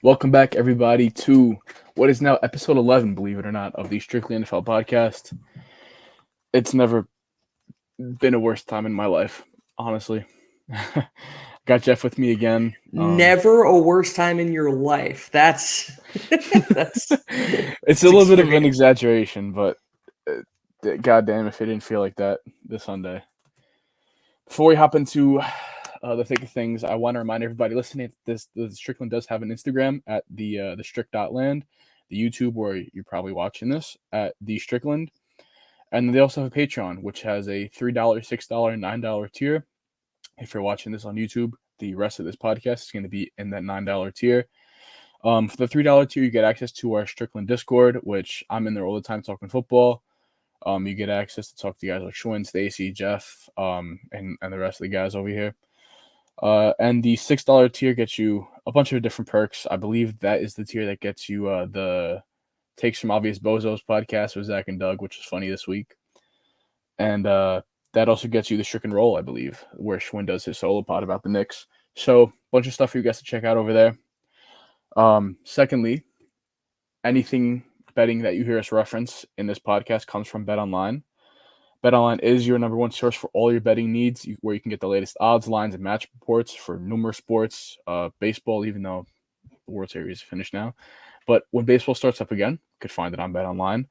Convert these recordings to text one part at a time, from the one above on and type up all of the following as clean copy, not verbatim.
Welcome back, everybody, to what is now episode 11, believe it or not, of the Strickly NFL podcast. It's never been a worse time in my life, honestly. Got Geoff with me again. Never a worse time in your life. That's It's a little bit of an extreme. exaggeration, but goddamn if it didn't feel like that this Sunday. Before we hop into the thick of things, I want to remind everybody listening that the Strickland does have an Instagram at the strick.land, the YouTube where you're probably watching this at the Strickland, and they also have a Patreon, which has a $3, $6, and $9 tier. If you're watching this on YouTube, the rest of this podcast is going to be in that $9 tier. For the $3 tier, you get access to our Strickland Discord, which I'm in there all the time talking football. You get access to talk to guys like Schwinn, Stacy, Jeff, and the rest of the guys over here. And the $6 tier gets you a bunch of different perks. I believe that is the tier that gets you the Takes from Obvious Bozos podcast with Zach and Doug, which is funny this week. And that also gets you the Strick and Roll, I believe, where Schwinn does his solo pod about the Knicks. So, a bunch of stuff for you guys to check out over there. Secondly, anything betting that you hear us reference in this podcast comes from BetOnline. BetOnline is your number one source for all your betting needs, where you can get the latest odds, lines, and match reports for numerous sports, baseball, even though the World Series is finished now. But when baseball starts up again, you could find it on BetOnline.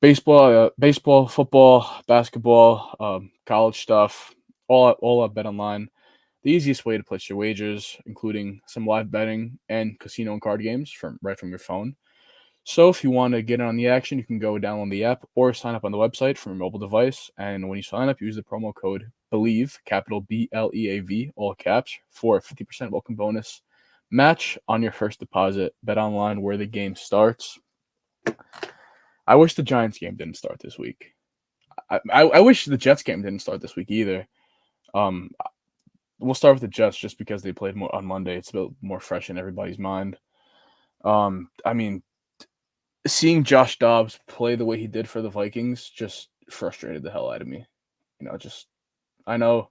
Baseball, football, basketball, college stuff, all at BetOnline. The easiest way to place your wagers, including some live betting and casino and card games right from your phone. So if you want to get in on the action, you can go download the app or sign up on the website from your mobile device. And when you sign up, use the promo code BELIEVE, capital BLEAV, all caps, for a 50% welcome bonus match on your first deposit. BetOnline, where the game starts. I wish the Giants game didn't start this week. I wish the Jets game didn't start this week either. We'll start with the Jets just because they played more on Monday. It's a bit more fresh in everybody's mind. I mean, seeing Josh Dobbs play the way he did for the Vikings just frustrated the hell out of me. I know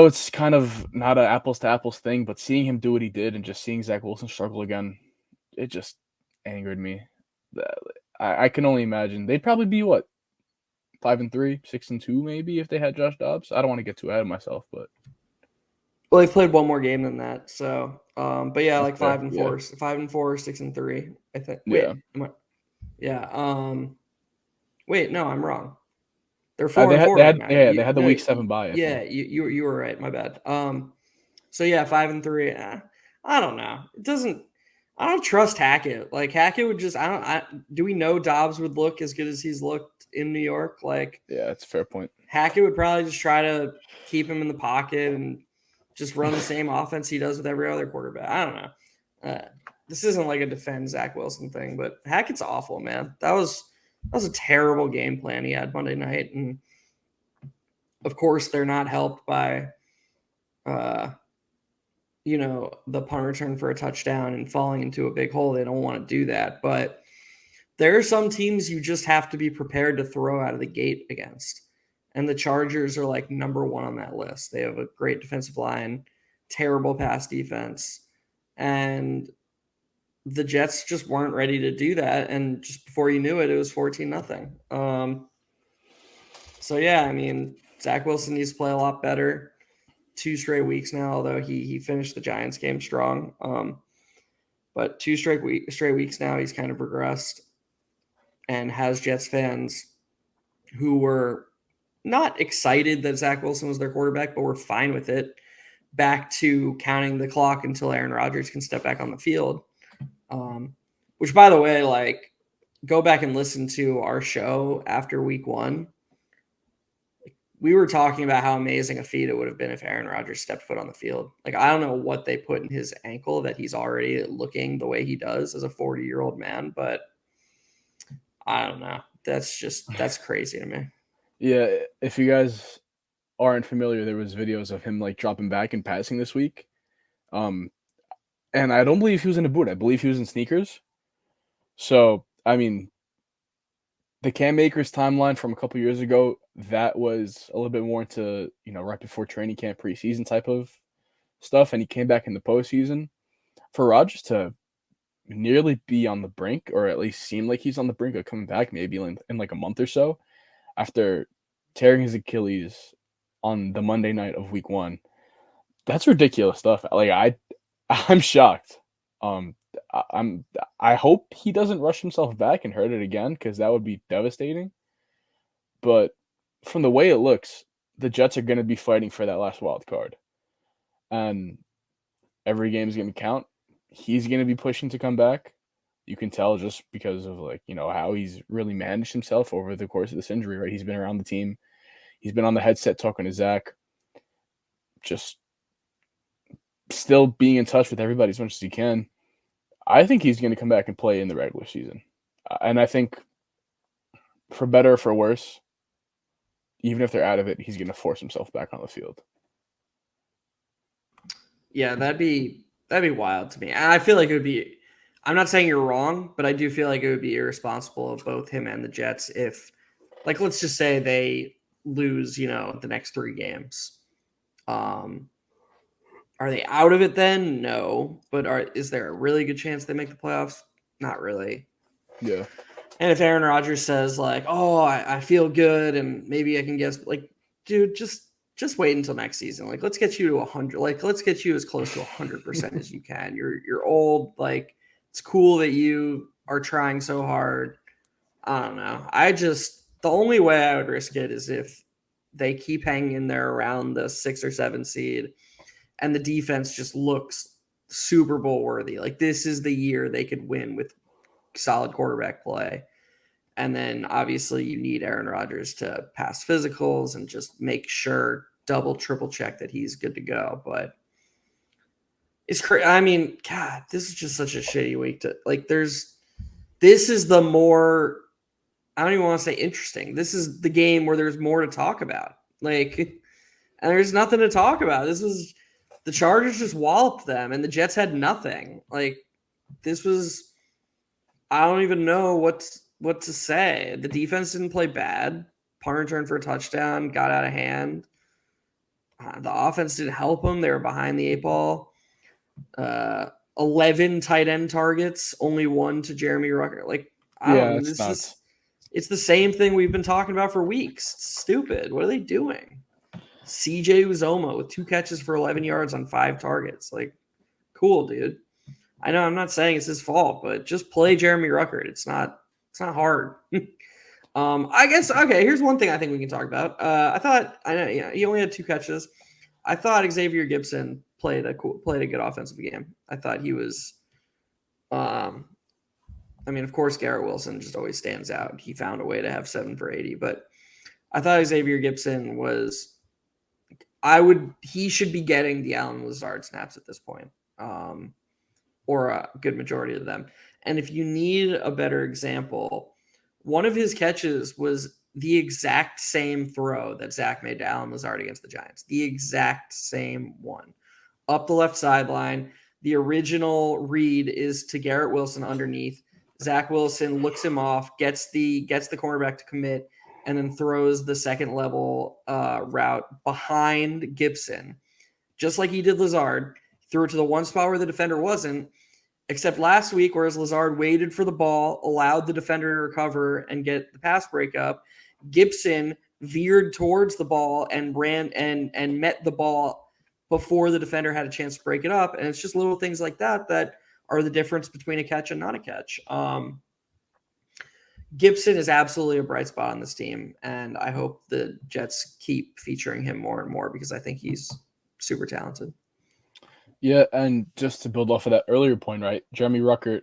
it's kind of not an apples to apples thing, but seeing him do what he did and just seeing Zach Wilson struggle again, it just angered me. I can only imagine they'd probably be 5-3, 6-2 maybe if they had Josh Dobbs. I don't want to get too ahead of myself, but Well, they've played one more game than that, so but yeah, like fair, 5-4, yeah. 5-4, 6-3. I think. Yeah. Yeah. Wait, no, I'm wrong. They're 4-4 They right had now. yeah they had the week 7 bye. I Yeah, think. you were right. My bad. So yeah, 5-3. I don't know. It doesn't. I don't trust Hackett. Like Hackett would just. Do we know Dobbs would look as good as he's looked in New York? Like Yeah, that's a fair point. Hackett would probably just try to keep him in the pocket and just run the same offense he does with every other quarterback. I don't know. This isn't like a defend Zach Wilson thing, but Hackett's awful, man. That was a terrible game plan he had Monday night, and of course they're not helped by, the punt return for a touchdown and falling into a big hole. They don't want to do that, but there are some teams you just have to be prepared to throw out of the gate against. And the Chargers are like number one on that list. They have a great defensive line, terrible pass defense, and the Jets just weren't ready to do that. And just before you knew it, it was 14-0. So yeah, I mean, Zach Wilson needs to play a lot better. 2 straight weeks now, although he finished the Giants game strong. But 2 straight weeks now, he's kind of regressed and has Jets fans who were not excited that Zach Wilson was their quarterback, but were fine with it, back to counting the clock until Aaron Rodgers can step back on the field. Which, by the way, like, go back and listen to our show after week 1. We were talking about how amazing a feat it would have been if Aaron Rodgers stepped foot on the field. Like, I don't know what they put in his ankle that he's already looking the way he does as a 40-year-old man, but I don't know. That's crazy to me. Yeah, if you guys aren't familiar, there was videos of him like dropping back and passing this week. And I don't believe he was in a boot. I believe he was in sneakers. So, I mean, the Cam Akers timeline from a couple years ago, that was a little bit more into, right before training camp, preseason type of stuff, and he came back in the postseason. for Rodgers to nearly be on the brink, or at least seem like he's on the brink of coming back, maybe in like a month or so, after tearing his Achilles on the Monday night of Week 1, that's ridiculous stuff. Like I'm shocked. I hope he doesn't rush himself back and hurt it again, because that would be devastating. But from the way it looks, the Jets are going to be fighting for that last wild card, and every game is going to count. He's going to be pushing to come back. You can tell just because of how he's really managed himself over the course of this injury. Right, he's been around the team. He's been on the headset talking to Zach. Just still being in touch with everybody as much as he can. I think he's going to come back and play in the regular season. And I think, for better or for worse, even if they're out of it, he's going to force himself back on the field. Yeah, that'd be wild to me. And I feel like it would be, I'm not saying you're wrong, but I do feel like it would be irresponsible of both him and the Jets if, like, let's just say they lose, the next 3 games. Are they out of it then? No. But is there a really good chance they make the playoffs? Not really. Yeah. And if Aaron Rodgers says, like, oh, I feel good and maybe I can guess, like, dude, just wait until next season. Like, let's get you to 100. Like, let's get you as close to 100% as you can. You're old. Like, it's cool that you are trying so hard. I don't know. The only way I would risk it is if they keep hanging in there around the 6 or 7 seed and the defense just looks Super Bowl worthy. Like, this is the year they could win with solid quarterback play. And then obviously you need Aaron Rodgers to pass physicals and just make sure, double, triple check that he's good to go. But it's crazy. I mean, God, this is just such a shitty week to like. This is the more, I don't even want to say interesting. This is the game where there's more to talk about. Like, and there's nothing to talk about. This was, the Chargers just walloped them and the Jets had nothing. Like, this was, I don't even know what to say. The defense didn't play bad. Punt return for a touchdown, got out of hand. The offense didn't help them. They were behind the 8 ball. 11 tight end targets, only 1 to Jeremy Rucker. Like, I don't know. It's the same thing we've been talking about for weeks. It's stupid. What are they doing? CJ Uzoma with 2 catches for 11 yards on 5 targets. Like, cool, dude. I know I'm not saying it's his fault, but just play Jeremy Ruckert. It's not hard. I guess, okay, here's one thing I think we can talk about. I know he only had 2 catches. I thought Xavier Gibson played a good offensive game. I thought he was of course Garrett Wilson just always stands out. He found a way to have 7 for 80, but I thought Xavier Gibson he should be getting the Allen Lazard snaps at this point. Or a good majority of them. And if you need a better example, one of his catches was the exact same throw that Zach made to Allen Lazard against the Giants. The exact same one. Up the left sideline. The original read is to Garrett Wilson underneath. Zach Wilson looks him off, gets the cornerback to commit, and then throws the second level route behind Gibson. Just like he did Lazard. Threw it to the one spot where the defender wasn't, except last week, whereas Lazard waited for the ball, allowed the defender to recover and get the pass breakup, Gibson veered towards the ball and ran and met the ball before the defender had a chance to break it up. And it's just little things like that are the difference between a catch and not a catch. Gibson is absolutely a bright spot on this team, and I hope the Jets keep featuring him more and more because I think he's super talented. Yeah, and just to build off of that earlier point, right? Jeremy Ruckert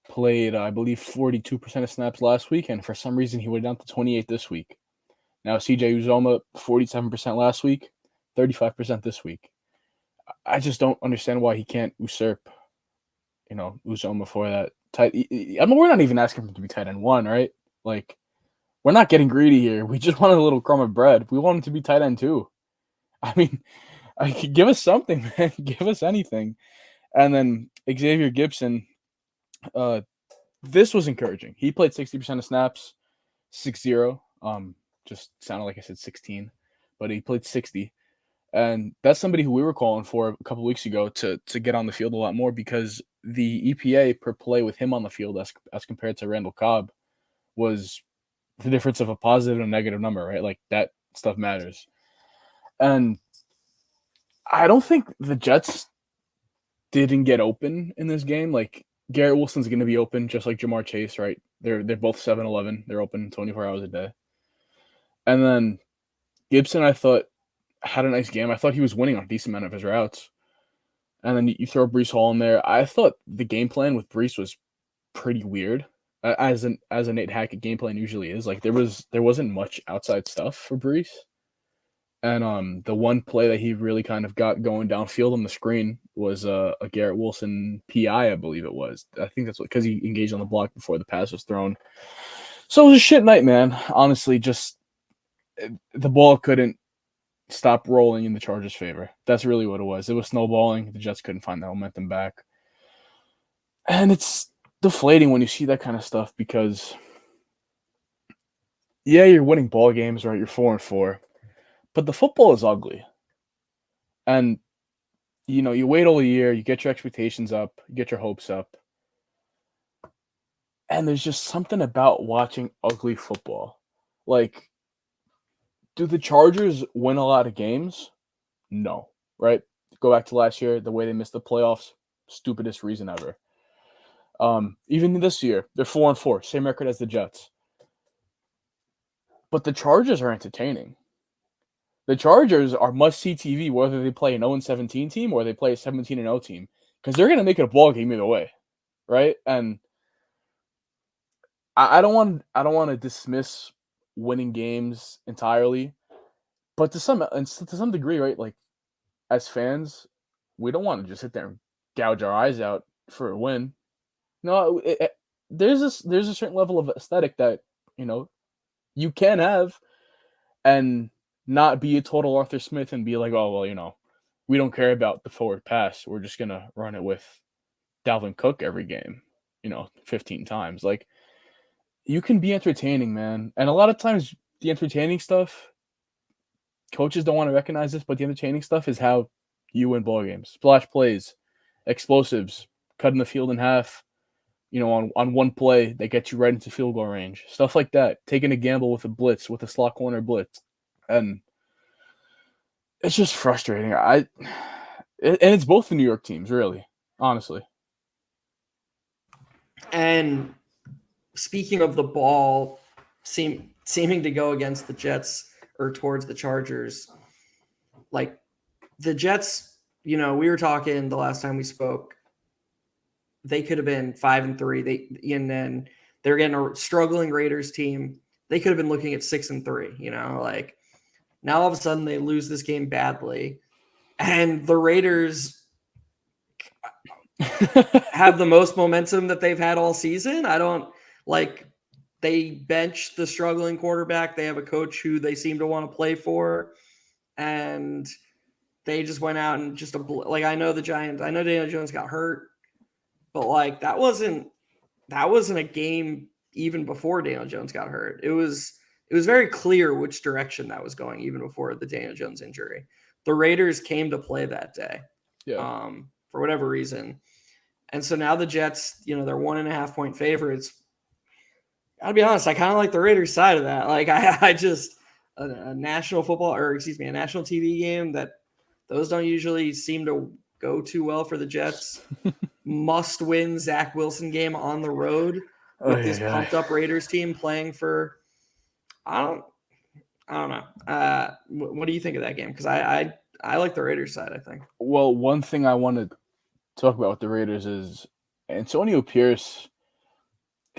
played, I believe, 42% of snaps last week, and for some reason he went down to 28 this week. Now CJ Uzoma, 47% last week, 35% this week. I just don't understand why he can't usurp, Uzoma for that tight. I mean, we're not even asking him to be tight end 1, right? Like, we're not getting greedy here. We just want a little crumb of bread. We want him to be tight end 2. I mean, give us something, man. Give us anything. And then Xavier Gibson, this was encouraging. He played 60% of snaps, 6-0. Just sounded like I said 16, but he played 60. And that's somebody who we were calling for a couple weeks ago to get on the field a lot more because the EPA per play with him on the field as compared to Randall Cobb was the difference of a positive and a negative number, right? Like that stuff matters. And I don't think the Jets didn't get open in this game. Like Garrett Wilson's going to be open just like Jamar Chase, right? They're both 7-11. They're open 24 hours a day. And then Gibson, I thought, had a nice game. I thought he was winning on a decent amount of his routes. And then you throw Breece Hall in there. I thought the game plan with Breece was pretty weird, as a Nate Hackett game plan usually is. Like there wasn't much outside stuff for Breece. And the one play that he really kind of got going downfield on the screen was a Garrett Wilson PI, I believe it was. I think that's because he engaged on the block before the pass was thrown. So it was a shit night, man. Honestly, just the ball couldn't stop rolling in the Chargers' favor. That's really what it was. It was snowballing. The Jets couldn't find that momentum back. And it's deflating when you see that kind of stuff because, yeah, you're winning ball games, right? You're 4-4. But the football is ugly. And, you wait all year, you get your expectations up, you get your hopes up. And there's just something about watching ugly football. Like, do the Chargers win a lot of games? No, right? Go back to last year, the way they missed the playoffs, stupidest reason ever. Even this year, they're 4-4, same record as the Jets. But the Chargers are entertaining. The Chargers are must-see TV, whether they play an 0-17 team or they play a 17-0 team, because they're going to make it a ball game either way, right? And I don't want to dismiss winning games entirely, but to some degree, right? Like as fans, we don't want to just sit there and gouge our eyes out for a win. No, there's a certain level of aesthetic that you can have, and not be a total Arthur Smith and be like, oh well, we don't care about the forward pass. We're just gonna run it with Dalvin Cook every game, 15 times. Like you can be entertaining, man. And a lot of times the entertaining stuff, coaches don't want to recognize this, but the entertaining stuff is how you win ball games. Splash plays, explosives, cutting the field in half, on one play that gets you right into field goal range. Stuff like that. Taking a gamble with a blitz, with a slot corner blitz. And it's just frustrating. And it's both the New York teams, really, honestly. And speaking of the ball seeming to go against the Jets or towards the Chargers, like the Jets, we were talking the last time we spoke, they could have been 5-3. And they're getting a struggling Raiders team. They could have been looking at 6-3, like now all of a sudden they lose this game badly. And the Raiders have the most momentum that they've had all season. They bench the struggling quarterback. They have a coach who they seem to want to play for. And they just went out and I know the Giants, I know Daniel Jones got hurt, but that wasn't a game even before Daniel Jones got hurt. It was very clear which direction that was going even before the Daniel Jones injury. The Raiders came to play that day, for whatever reason. And so now the Jets, they're 1.5 point favorites. Gotta be honest, I kind of like the Raiders side of that. Like I just a national TV game that those don't usually seem to go too well for the Jets. Must win Zach Wilson game on the road with this pumped up Raiders team playing for. I don't know. What do you think of that game? Because I like the Raiders side, I think. Well, one thing I want to talk about with the Raiders is Antonio Pierce.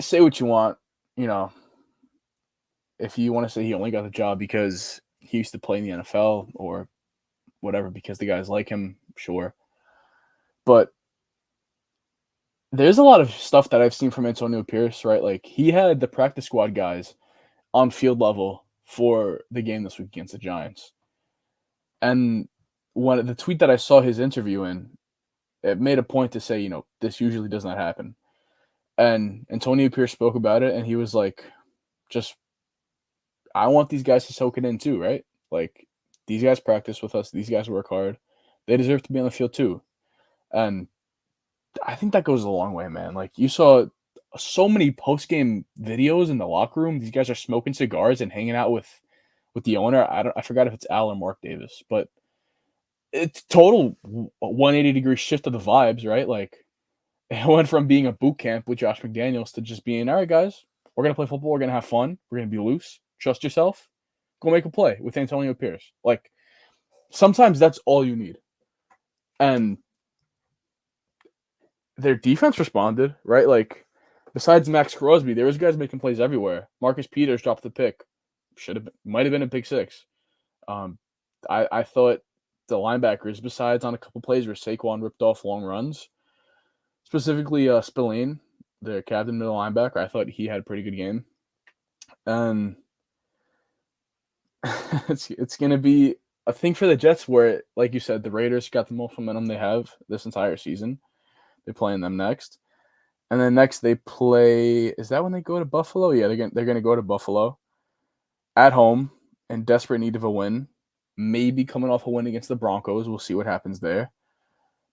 Say what you want, if you want to say he only got the job because he used to play in the NFL or whatever, because the guys like him, sure. But there's a lot of stuff that I've seen from Antonio Pierce, right? Like he had the practice squad guys on field level for the game this week against the Giants. And the tweet that I saw his interview in, it made a point to say, this usually does not happen. And Antonio Pierce spoke about it, and he was like, I want these guys to soak it in too, right? Like, These guys practice with us. These guys work hard. They deserve to be on the field too. And I think that goes a long way, man. Like you saw so many post game videos in the locker room. These guys are smoking cigars and hanging out with the owner. I forgot if it's Al or Mark Davis, but it's total 180-degree shift of the vibes, right? Like it went from being a boot camp with Josh McDaniels to just being, all right, guys, we're gonna play football, we're gonna have fun, we're gonna be loose, trust yourself, go make a play with Antonio Pierce. Like sometimes that's all you need. And their defense responded, right? Like besides Max Crosby, there was guys making plays everywhere. Marcus Peters dropped the pick. Might have been a pick six. I thought the linebackers, besides on a couple plays where Saquon ripped off long runs, specifically Spillane, the captain middle linebacker, I thought he had a pretty good game. And it's going to be a thing for the Jets where, like you said, the Raiders got the most momentum they have this entire season. They're playing them next. And then next they play, is that when they go to Buffalo? Yeah, they're going to go to Buffalo at home in desperate need of a win. Maybe coming off a win against the Broncos. We'll see what happens there.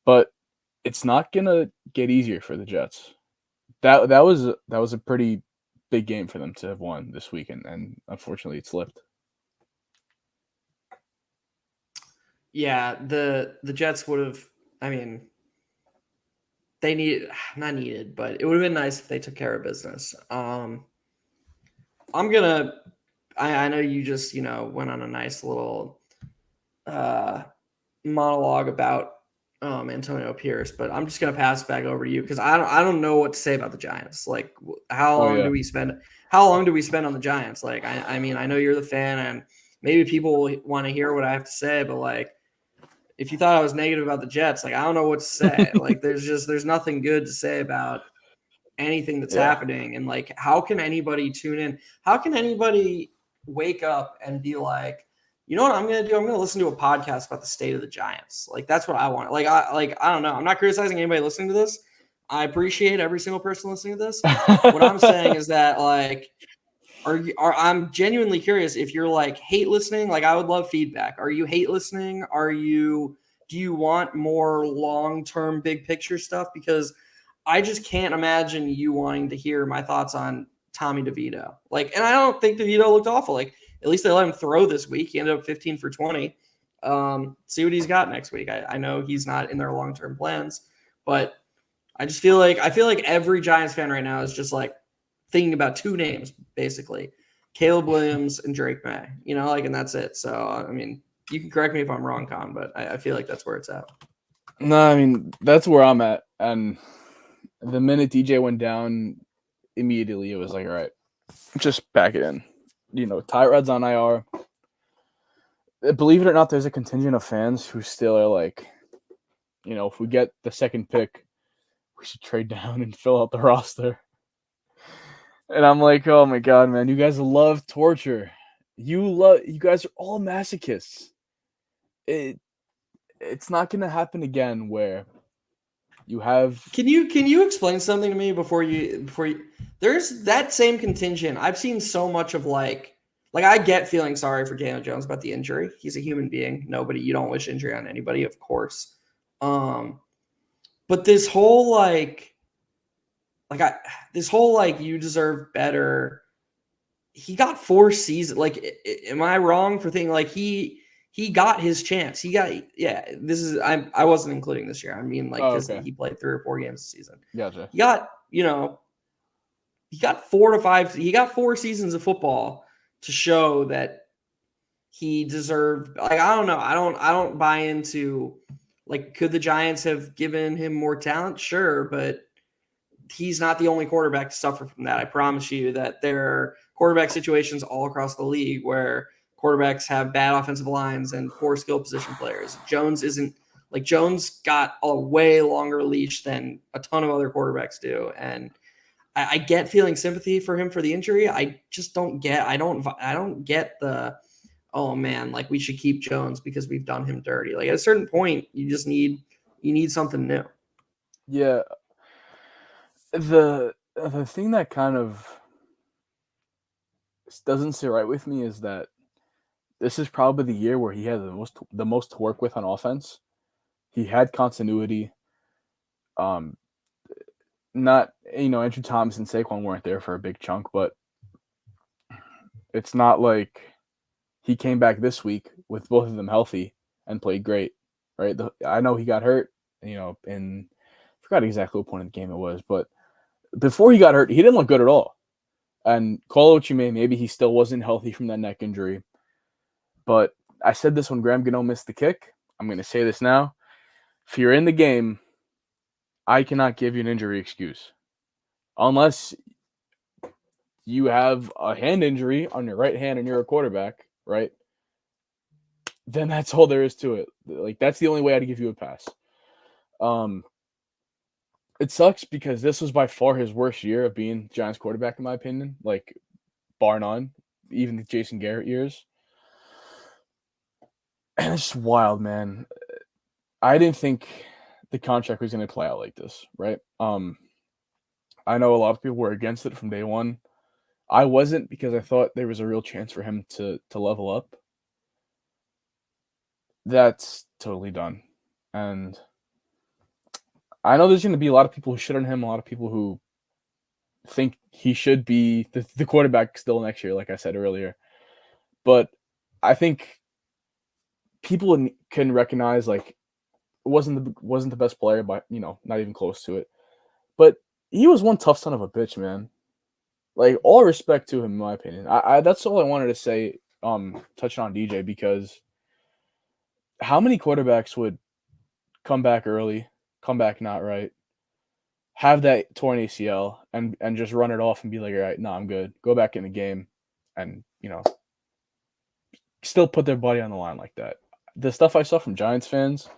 But it's not going to get easier for the Jets. That was a pretty big game for them to have won this weekend, and unfortunately it slipped. Yeah, the Jets would have, I mean, they not needed, but it would have been nice if they took care of business. I know you just, went on a nice little monologue about Antonio Pierce, but I'm just gonna pass it back over to you because I don't know what to say about the Giants. Like, how long do we spend on the Giants? Like, I mean, I know you're the fan, and maybe people want to hear what I have to say, but like, if you thought I was negative about the Jets, like, I don't know what to say. Like, there's nothing good to say about anything that's happening, and like, how can anybody tune in? How can anybody wake up and be like, you know what I'm going to do? I'm going to listen to a podcast about the state of the Giants. Like, that's what I want. I don't know. I'm not criticizing anybody listening to this. I appreciate every single person listening to this. What I'm saying is that, like, I'm genuinely curious if you're like hate listening. Like, I would love feedback. Are you hate listening? Do you want more long-term big picture stuff? Because I just can't imagine you wanting to hear my thoughts on Tommy DeVito. Like, and I don't think DeVito looked awful. Like, at least they let him throw this week. He ended up 15 for 20. See what he's got next week. I know he's not in their long-term plans, but I feel like every Giants fan right now is just like thinking about two names, basically. Caleb Williams and Drake May. And that's it. So, I mean, you can correct me if I'm wrong, Con, but I feel like that's where it's at. No, I mean, that's where I'm at. And the minute DJ went down, immediately it was like, all right, just back it in. Tyrod's on IR. Believe it or not, there's a contingent of fans who still are like, if we get the second pick, we should trade down and fill out the roster. And I'm like, oh my God, man, you guys love torture. You guys are all masochists. It's not going to happen again where you have. Can you explain something to me before you? There's that same contingent. I've seen so much of like I get feeling sorry for Daniel Jones about the injury. He's a human being. You don't wish injury on anybody, of course. But this whole you deserve better. He got 4 seasons. Like, am I wrong for thinking like he got his chance? I wasn't including this year. I mean, like, because he played 3 or 4 games this season. Gotcha. He got 4 to 5. He got 4 seasons of football to show that he deserved. Like, I don't know. I don't buy into like, could the Giants have given him more talent? Sure, but he's not the only quarterback to suffer from that. I promise you that there are quarterback situations all across the league where quarterbacks have bad offensive lines and poor skill position players. Jones got a way longer leash than a ton of other quarterbacks do. And I get feeling sympathy for him for the injury. I just don't get, I don't get the, oh man, like we should keep Jones because we've done him dirty. Like at a certain point, you need something new. Yeah. The thing that kind of doesn't sit right with me is that this is probably the year where he had the most to work with on offense. He had continuity. Not Andrew Thomas and Saquon weren't there for a big chunk, but it's not like he came back this week with both of them healthy and played great, right? I know he got hurt, in I forgot exactly what point of the game it was, but before he got hurt, he didn't look good at all. And call it what you may, maybe he still wasn't healthy from that neck injury. But I said this when Graham Gano missed the kick. I'm going to say this now. If you're in the game, I cannot give you an injury excuse. Unless you have a hand injury on your right hand and you're a quarterback, right? Then that's all there is to it. Like, that's the only way I'd give you a pass. It sucks because this was by far his worst year of being Giants quarterback, in my opinion. Like, bar none, even the Jason Garrett years. And it's just wild, man. I didn't think the contract was going to play out like this, right? I know a lot of people were against it from day one. I wasn't, because I thought there was a real chance for him to level up. That's totally done. And I know there's going to be a lot of people who shit on him, a lot of people who think he should be the quarterback still next year, like I said earlier. But I think people can recognize, like, wasn't the best player, but not even close to it. But he was one tough son of a bitch, man. Like, all respect to him, in my opinion. I that's all I wanted to say. Touching on DJ, because how many quarterbacks would come back early, come back not right, have that torn ACL, and just run it off and be like, all right, no, I'm good. Go back in the game, and still put their body on the line like that. The stuff I saw from Giants fans,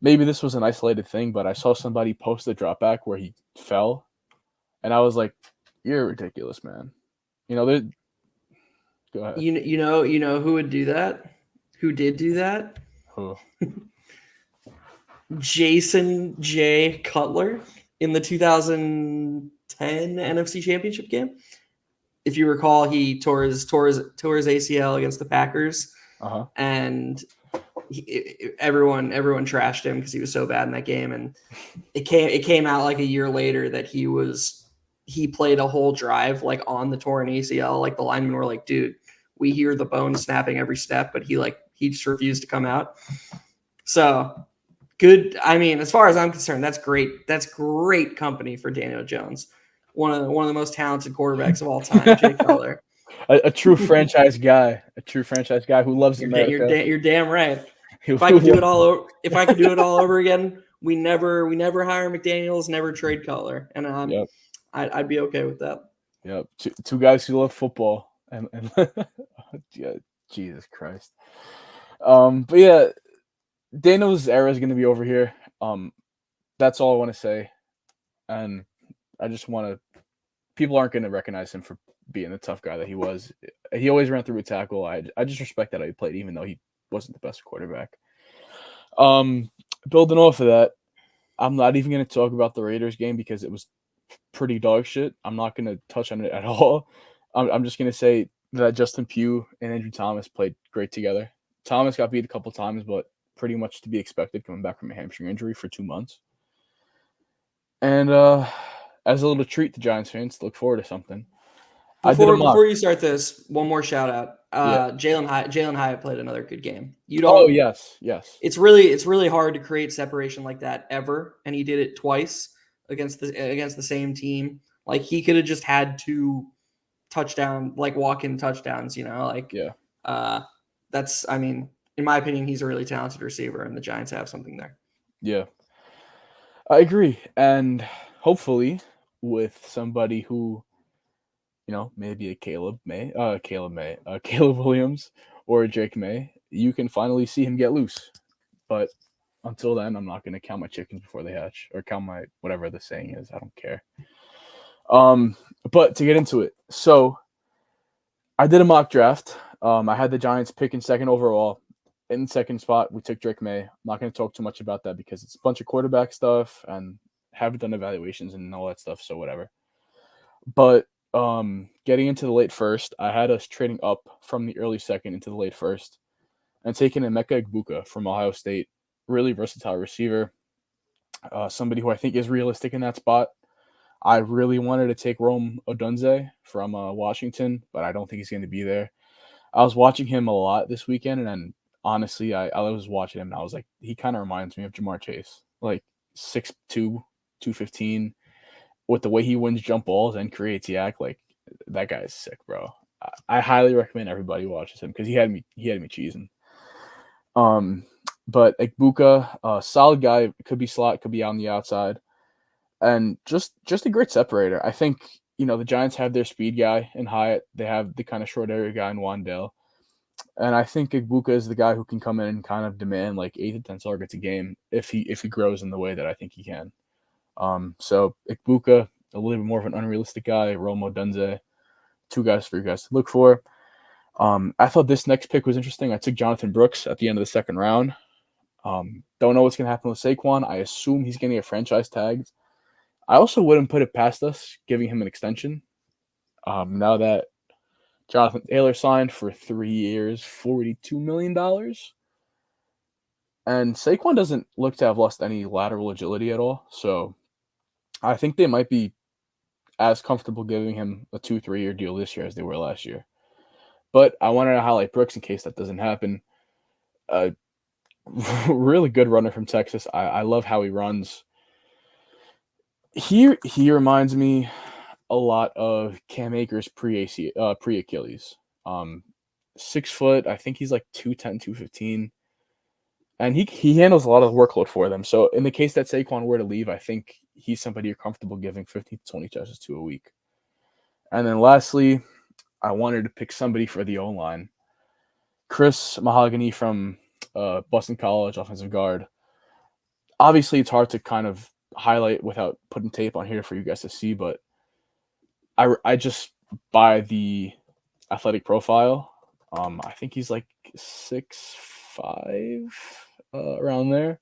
maybe this was an isolated thing, but I saw somebody post a drop back where he fell, and I was like, "You're ridiculous, man." Go ahead. You know who would do that? Who did do that? Who? Jason J. Cutler in the 2010 NFC Championship game. If you recall, he tore his ACL against the Packers, and everyone trashed him because he was so bad in that game. And it came out like a year later that he played a whole drive like on the torn ACL. Like, the linemen were like, "Dude, we hear the bone snapping every step," but he just refused to come out. So good. I mean, as far as I'm concerned, that's great. That's great company for Daniel Jones, one of the most talented quarterbacks of all time, Jay Cutler. a true franchise guy, who loves America. You're damn right. If I could do it all over again, we never hire McDaniels, never trade Cutler, and I'd be okay with that. Yep, two guys who love football, and yeah, Jesus Christ. But yeah, Daniel's era is going to be over here. That's all I want to say, and I just want to. People aren't going to recognize him for being the tough guy that he was. He always ran through a tackle. I just respect that how he played, even though he wasn't the best quarterback. Building off of that, I'm not even going to talk about the Raiders game because it was pretty dog shit. I'm not going to touch on it at all. I'm just going to say that Justin Pugh and Andrew Thomas played great together. Thomas got beat a couple times, but pretty much to be expected coming back from a hamstring injury for 2 months. And as a little treat to Giants fans, to look forward to something. Before you start this, one more shout out. Jalen Hyatt played another good game. Yes. It's really hard to create separation like that ever, and he did it twice against the same team. Like, he could have just had 2 touchdown, like, walk-in touchdowns. That's, I mean, in my opinion, he's a really talented receiver, and the Giants have something there. Yeah, I agree, and hopefully with somebody who, maybe a Caleb Williams or a Drake May, you can finally see him get loose. But until then, I'm not going to count my chickens before they hatch, or count my whatever the saying is. I don't care. But to get into it, so I did a mock draft. I had the Giants picking second overall. In second spot, we took Drake May. I'm not going to talk too much about that because it's a bunch of quarterback stuff and haven't done evaluations and all that stuff, so whatever. But getting into the late first, I had us trading up from the early second into the late first and taking Emeka Egbuka from Ohio State. Really versatile receiver. Somebody who I think is realistic in that spot. I really wanted to take Rome Odunze from Washington, but I don't think he's going to be there. I was watching him a lot this weekend, and then honestly, I was watching him, and I was like, he kind of reminds me of Jamar Chase, like 6'2", 215, with the way he wins jump balls and creates yak. Like that guy is sick, bro. I highly recommend everybody watches him because he had me cheesing. But Egbuka, solid guy, could be slot, could be on the outside, and just a great separator. I think the Giants have their speed guy in Hyatt. They have the kind of short area guy in Wandale. And I think Egbuka is the guy who can come in and kind of demand like 8 to 10 targets a game if he grows in the way that I think he can. So Egbuka, a little bit more of an unrealistic guy. Romo Dunze, 2 guys for you guys to look for. I thought this next pick was interesting. I took Jonathan Brooks at the end of the second round. Don't know what's going to happen with Saquon. I assume he's going to get franchise tagged. I also wouldn't put it past us giving him an extension. Now that Jonathan Taylor signed for 3 years, $42 million. And Saquon doesn't look to have lost any lateral agility at all. So I think they might be as comfortable giving him a 2-3 year deal this year as they were last year. But I wanted to highlight Brooks in case that doesn't happen. Really good runner from Texas. I love how he runs. He reminds me a lot of Cam Akers pre-Achilles. 6 foot. I think he's like 210, 215. And he handles a lot of the workload for them. So in the case that Saquon were to leave, I think he's somebody you're comfortable giving 15 to 20 touches to a week. And then lastly, I wanted to pick somebody for the O-line. Chris Mahogany from Boston College, offensive guard. Obviously, it's hard to kind of highlight without putting tape on here for you guys to see, but I just buy the athletic profile. I think he's like 6'5", around there.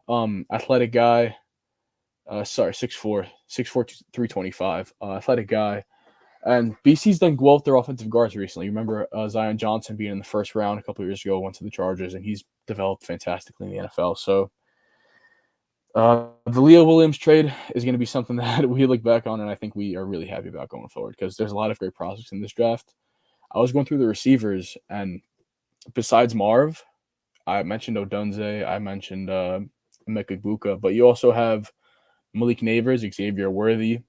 Athletic guy. 6'4", 325. Athletic guy. And BC's done well with their offensive guards recently. You remember Zion Johnson being in the first round a couple of years ago, went to the Chargers, and he's developed fantastically in the NFL. So the Leo Williams trade is going to be something that we look back on, and I think we are really happy about going forward because there's a lot of great prospects in this draft. I was going through the receivers, and besides Marv, I mentioned Odunze, I mentioned Emeka Egbuka, but you also have Malik Neighbors, Xavier Worthy.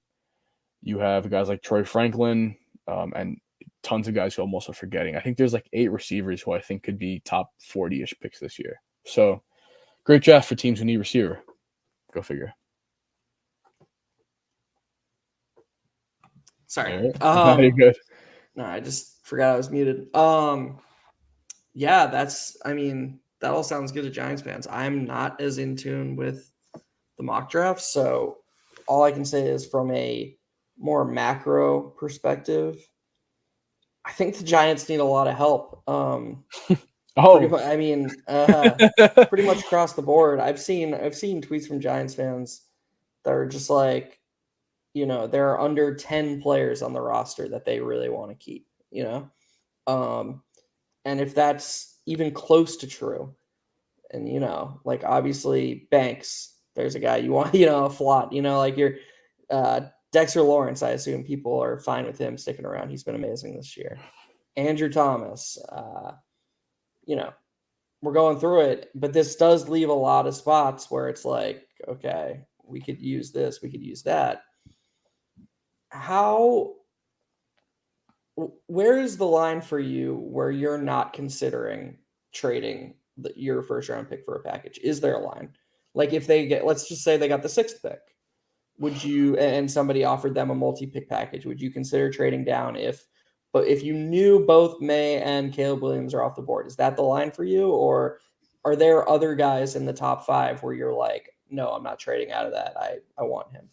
You have guys like Troy Franklin, and tons of guys who I'm also forgetting. I think there's like 8 receivers who I think could be top 40-ish picks this year. So great draft for teams who need receiver. Go figure. Sorry. Right. You're good. No, I just forgot I was muted. Yeah, that all sounds good to Giants fans. I'm not as in tune with the mock draft, so all I can say is from a more macro perspective, I think the Giants need a lot of help. Pretty much across the board. I've seen tweets from Giants fans that are just like, there are under 10 players on the roster that they really want to keep, and if that's even close to true, and like obviously Banks, there's a guy you want, a Flott, like your Dexter Lawrence, I assume people are fine with him sticking around. He's been amazing this year. Andrew Thomas, we're going through it, but this does leave a lot of spots where it's like, okay, we could use this, we could use that. Where is the line for you where you're not considering trading your first round pick for a package? Is there a line? Like if let's just say they got the 6th pick, would you, and somebody offered them a multi-pick package, would you consider trading down if you knew both May and Caleb Williams are off the board? Is that the line for you? Or are there other guys in the top 5 where you're like, no, I'm not trading out of that. I want him?